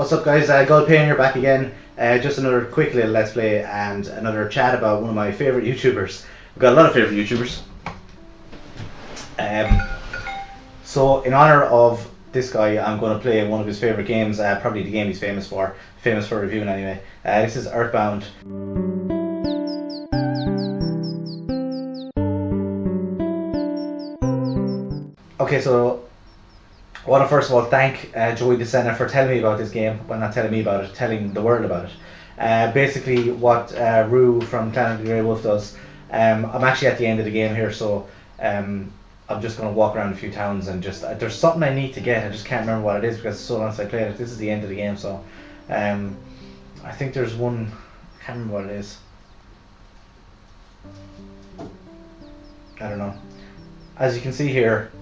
What's up guys, Goldpain here back again. Just another quick little let's play and another chat about one of my favourite YouTubers. We've got a lot of favourite YouTubers. So in honour of this guy, I'm going to play one of his favourite games, probably the game he's famous for reviewing anyway. This is Earthbound. Okay, so I want to first of all thank Joey DeSena for telling me about this game. Well, not telling me about it, telling the world about it. Basically what Rue from Clan of the Grey Wolf does. I'm actually at the end of the game here, so I'm just going to walk around a few towns and just... there's something I need to get, I just can't remember what it is because it's so long since I played it. This is the end of the game, so... I think there's one... I can't remember what it is. I don't know. As you can see here,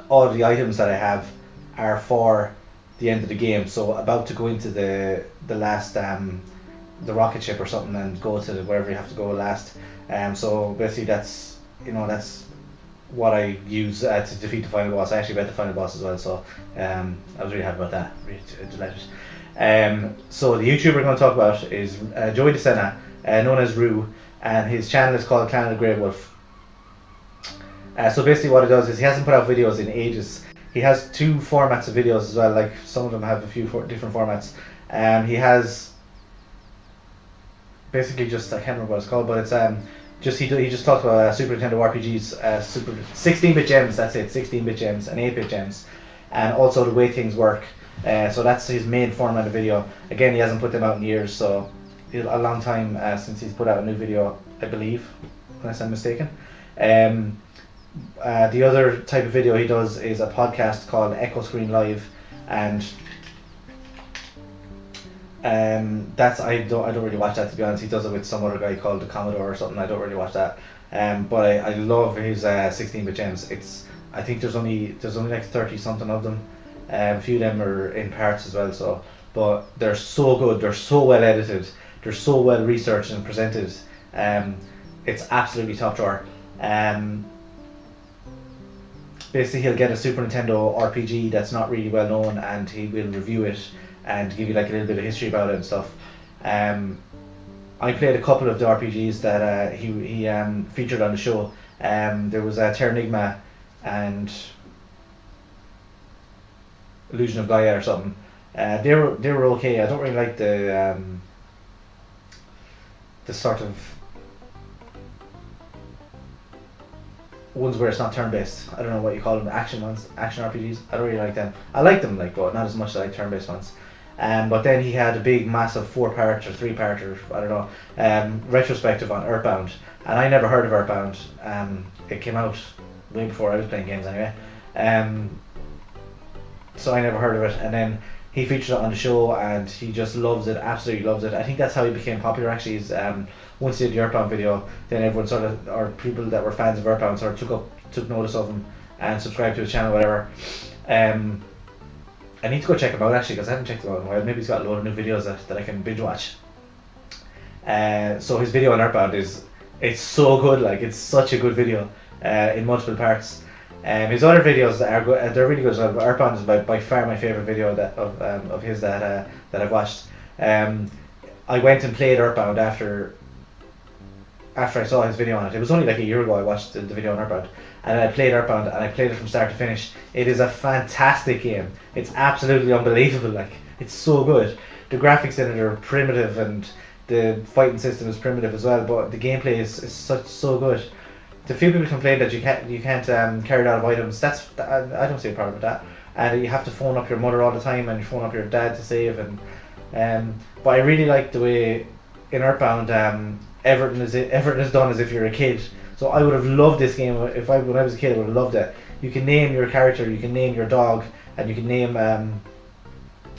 all of the items that I have are for the end of the game, so about to go into the last the rocket ship or something and go to wherever you have to go last. So basically that's what I use to defeat the final boss. I actually beat the final boss as well, so I was really happy about that, really delighted. So the YouTuber we're going to talk about is Joey DeSena, known as Rue, and his channel is called Clan of the Grey Wolf. So basically what it does is he hasn't put out videos in ages. He has two formats of videos as well, like some of them have a few different formats. He has basically just, I can't remember what it's called, but it's he just talks about Super Nintendo RPGs, 16-bit gems, that's it, 16-bit gems and 8-bit gems, and also the way things work. So that's his main format of video. Again, he hasn't put them out in years, so a long time since he's put out a new video, I believe, unless I'm mistaken. The other type of video he does is a podcast called Echo Screen Live, and that's I don't really watch that, to be honest. He does it with some other guy called the Commodore or something. I don't really watch that, but I love his 16-bit gems. I think there's only like 30 something of them. A few of them are in parts as well. So, but they're so good. They're so well edited. They're so well researched and presented. It's absolutely top drawer. Basically, he'll get a Super Nintendo RPG that's not really well known, and he will review it and give you like a little bit of history about it and stuff. I played a couple of the RPGs that he featured on the show. There was Terranigma and Illusion of Gaia or something. They were okay. I don't really like the sort of ones where it's not turn-based. I don't know what you call them, action ones, action RPGs. I don't really like them. I like them, like, but not as much as I like turn-based ones. But then he had a big, massive 4-part or 3-part or I don't know, retrospective on Earthbound, and I never heard of Earthbound. It came out way before I was playing games anyway. So I never heard of it, and then he featured it on the show, and he just loves it, absolutely loves it. I think that's how he became popular. Actually, is once he did the Earthbound video, then everyone sort of, or people that were fans of Earthbound, sort of took notice of him and subscribed to his channel, whatever. I need to go check him out actually, because I haven't checked him out in a while. Maybe he's got a load of new videos that I can binge watch. So his video on Earthbound it's so good, like it's such a good video in multiple parts. His other videos are good, they're really good as well, but Earthbound is by far my favourite video of his that I've watched. I went and played Earthbound after I saw his video on it. It was only like a year ago I watched the video on Earthbound, and I played Earthbound, and I played it from start to finish. It is a fantastic game. It's absolutely unbelievable, like, it's so good. The graphics in it are primitive, and the fighting system is primitive as well, but the gameplay is so good. The few people complain that you can't carry a lot of items. I don't see a problem with that. And you have to phone up your mother all the time, and you phone up your dad to save, and but I really like the way in Earthbound everything is done as if you're a kid. So I would have loved this game when I was a kid. I would have loved it. You can name your character, you can name your dog, and you can name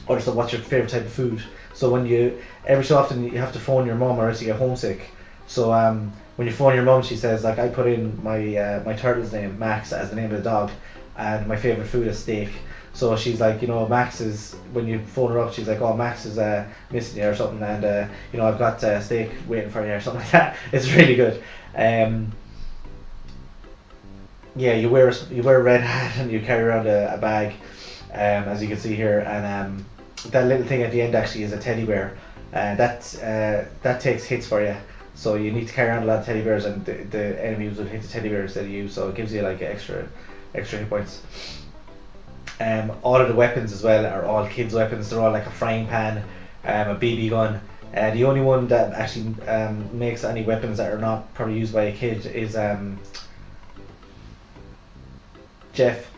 or so what's your favorite type of food. So every so often you have to phone your mum or else you get homesick. So when you phone your mum, she says, like, I put in my turtle's name, Max, as the name of the dog, and my favorite food is steak. So she's like, Max is, when you phone her up, she's like, oh, Max is missing you or something, and I've got steak waiting for you or something like that. It's really good. Yeah, you wear a red hat and you carry around a bag, as you can see here, and that little thing at the end actually is a teddy bear, and that takes hits for you. So you need to carry around a lot of teddy bears, and the enemies will hit the teddy bear instead of you. So it gives you like extra hit points. All of the weapons as well are all kids' weapons. They're all like a frying pan, a BB gun. The only one that actually makes any weapons that are not probably used by a kid is Jeff.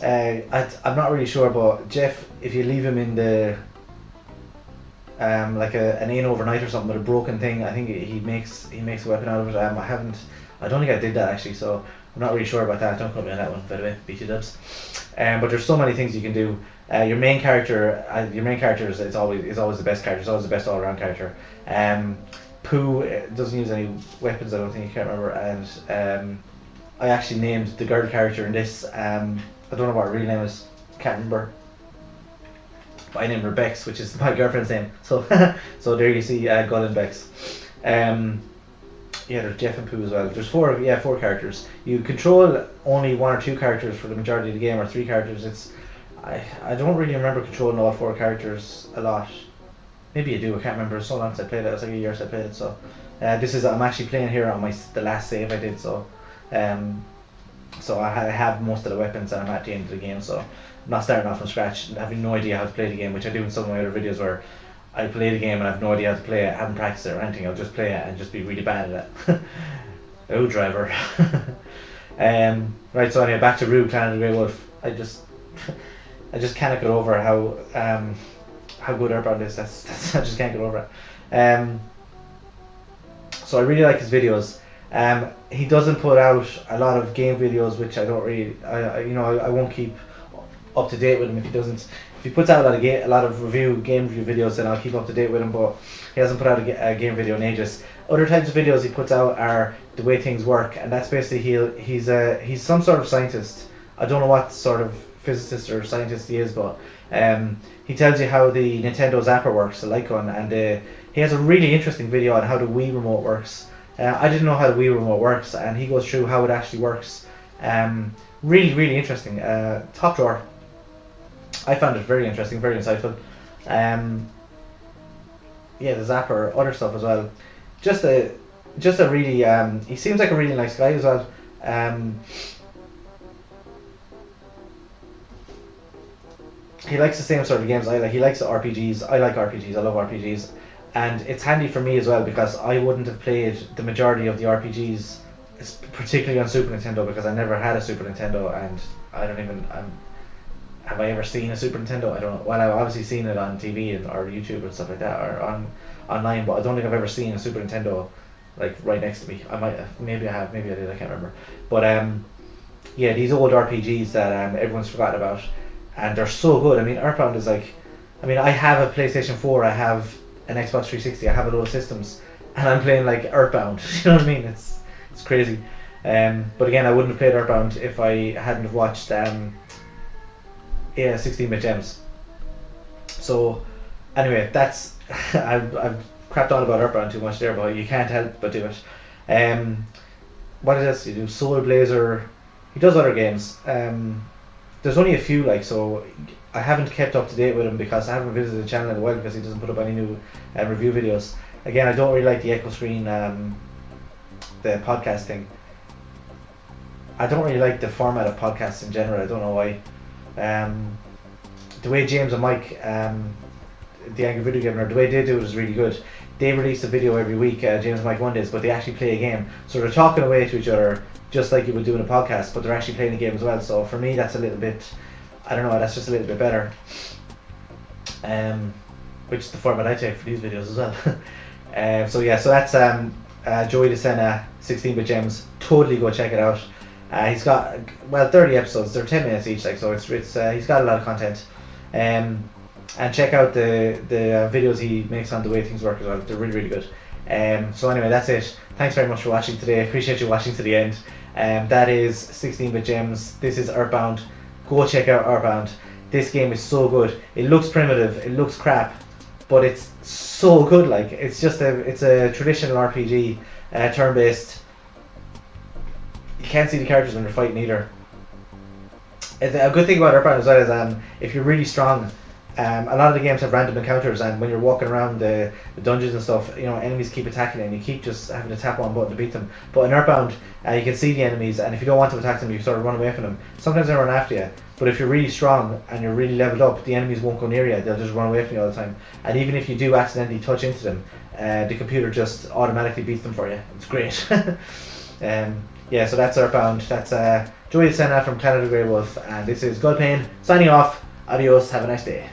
I'm not really sure, but Jeff, if you leave him in the like an inn overnight or something with a broken thing, I think he makes a weapon out of it. I don't think I did that actually, so I'm not really sure about that. Don't quote me on that one, by the way. Beat you dubs. But there's so many things you can do. Your main character is always the best character. It's always the best all around character. Pooh doesn't use any weapons. I don't think. I can't remember. And I actually named the girl character in this. I don't know what her real name is. Can't remember. But I named her Bex, which is my girlfriend's name. So so there you see Gull and Bex. Yeah, there's Jeff and Pooh as well. There's four characters. You control only one or two characters for the majority of the game, or three characters. I don't really remember controlling all four characters a lot. Maybe you do. I can't remember. It's so long since I played it. It was like a year since I played it. So I'm actually playing here on the last save I did. So so I have most of the weapons and I'm at the end of the game. So I'm not starting off from scratch, having no idea how to play the game, which I do in some of my other videos where I play the game and I have no idea how to play it. I haven't practiced it or anything. I'll just play it and just be really bad at it. Oh, driver. Right. So anyway, back to Rube, Clan of the Grey Wolf. I just cannot get over how good Earthbound is. That's I just can't get over it. So I really like his videos. He doesn't put out a lot of game videos, which I don't really. I won't keep up to date with him if he doesn't. If he puts out a lot of game review videos, then I'll keep up to date with him. But he hasn't put out a game video in ages. Other types of videos he puts out are the way things work, and that's basically he's some sort of scientist. I don't know what sort of physicist or scientist he is, but he tells you how the Nintendo Zapper works, the light gun, and he has a really interesting video on how the Wii remote works. I didn't know how the Wii remote works, and he goes through how it actually works. Really, really interesting. Top drawer. I found it very interesting, very insightful. Yeah, the Zapper, other stuff as well. Just a really. He seems like a really nice guy as well. He likes the same sort of games I like. He likes the RPGs. I like RPGs. I love RPGs. And it's handy for me as well because I wouldn't have played the majority of the RPGs, particularly on Super Nintendo, because I never had a Super Nintendo, and I don't even. Have I ever seen a Super Nintendo? I don't know. Well, I've obviously seen it on TV or YouTube and stuff like that, or online, but I don't think I've ever seen a Super Nintendo like right next to me. I might have, maybe I have, maybe I did. I can't remember. But yeah, these old RPGs that everyone's forgotten about, and they're so good. I mean, Earthbound is like, I have a PlayStation 4, I have an Xbox 360, I have a load of systems, and I'm playing like Earthbound. You know what I mean? It's crazy. But again, I wouldn't have played Earthbound if I hadn't have watched 16-bit gems. So anyway, that's I've crapped on about Earthbound too much there, but you can't help but do it. What else do you do? Solar Blazer. He does other games. There's only a few, like, so I haven't kept up to date with him because I haven't visited the channel in a while because he doesn't put up any new review videos. Again, I don't really like the echo screen, the podcast thing. I don't really like the format of podcasts in general. I don't know why. The way James and Mike, the Angry Video Gamer, the way they do it is really good. They release a video every week, James and Mike Mondays, but they actually play a game. So they're talking away to each other just like you would do in a podcast, but they're actually playing a game as well. So for me, that's a little bit, I don't know, that's just a little bit better. Which is the format I take for these videos as well. So yeah, so that's Joey DeSena, 16-bit gems. Totally go check it out. He's got 30 episodes. They're 10 minutes each, like, so it's he's got a lot of content. And check out the videos he makes on the way things work as well. They're really, really good. So anyway, that's it. Thanks very much for watching today. I appreciate you watching to the end. That is 16-bit gems. This is Earthbound. Go check out Earthbound. This game is so good. It looks primitive. It looks crap, but it's so good. Like, it's a traditional RPG, turn-based. You can't see the characters when they're fighting either. A good thing about Earthbound as well is if you're really strong, A lot of the games have random encounters, and when you're walking around the dungeons and stuff, you know, enemies keep attacking, and you keep just having to tap one button to beat them. But in Earthbound, you can see the enemies, and if you don't want to attack them, you sort of run away from them. Sometimes they run after you, but if you're really strong and you're really leveled up, the enemies won't go near you. They'll just run away from you all the time. And even if you do accidentally touch into them, the computer just automatically beats them for you. It's great. Yeah, so that's Earthbound. That's Joey Senna from Canada Grey Wolf, and this is Gulpane signing off. Adios. Have a nice day.